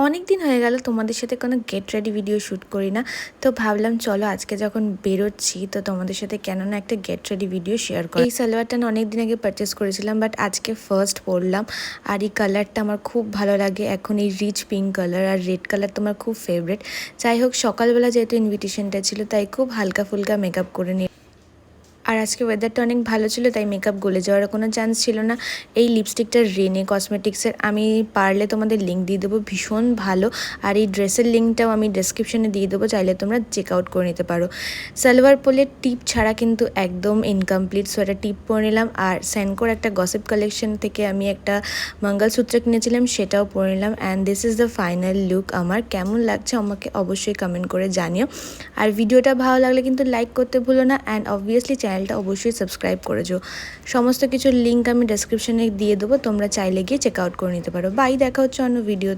অনেক দিন হয়ে গেল তোমাদের সাথে কোনো গেট রেডি ভিডিও শ্যুট করি না। তো ভাবলাম চলো আজকে যখন বেরোচ্ছি তো তোমাদের সাথে কেন না একটা গেট রেডি ভিডিও শেয়ার করি। এই সালোয়ারটা না অনেক দিন আগে পারচেস করেছিলাম, বাট আজকে ফার্স্ট পরলাম। আর এই কালারটা আমার খুব ভালো লাগে, এখন এই রিচ পিঙ্ক কালার আর রেড কালার তো আমার খুব ফেভারিট। যাই হোক, সকালবেলা যেহেতু ইনভিটেশনটা ছিল তাই খুব হালকা ফুলকা মেকআপ করে নিই। আর আজকে ওয়েদারটা অনেক ভালো ছিল তাই মেকআপ গলে যাওয়ার কোনো চান্স ছিল না। এই লিপস্টিকটা রেনে কসমেটিক্সের, আমি পারলে তোমাদের লিঙ্ক দিয়ে দেবো, ভীষণ ভালো। আর এই ড্রেসের লিঙ্কটাও আমি ডেসক্রিপশনে দিয়ে দেবো, চাইলে তোমরা চেক আউট করে নিতে পারো। সালোয়ার পরলে টিপ ছাড়া কিন্তু একদম ইনকমপ্লিট, সো একটা টিপ পরে নিলাম। আর সেনকোর একটা গসিপ কালেকশন থেকে আমি একটা মঙ্গলসূত্র কিনেছিলাম, সেটাও পরে নিলাম। And this is the final look. আমার কেমন লাগছে আমাকে অবশ্যই কমেন্ট করে জানিও। আর ভিডিওটা ভালো লাগলে কিন্তু লাইক করতে ভুলো না, অ্যান্ড অবভিয়াসলি চ্যানেলটা অবশ্যই সাবস্ক্রাইব করেছো। সমস্ত কিছুর লিঙ্ক আমি ডেসক্রিপশনে দিয়ে দেবো, তোমরা চাইলে গিয়ে চেক আউট করে নিতে পারো। বাই, দেখা হচ্ছে অন্য ভিডিও।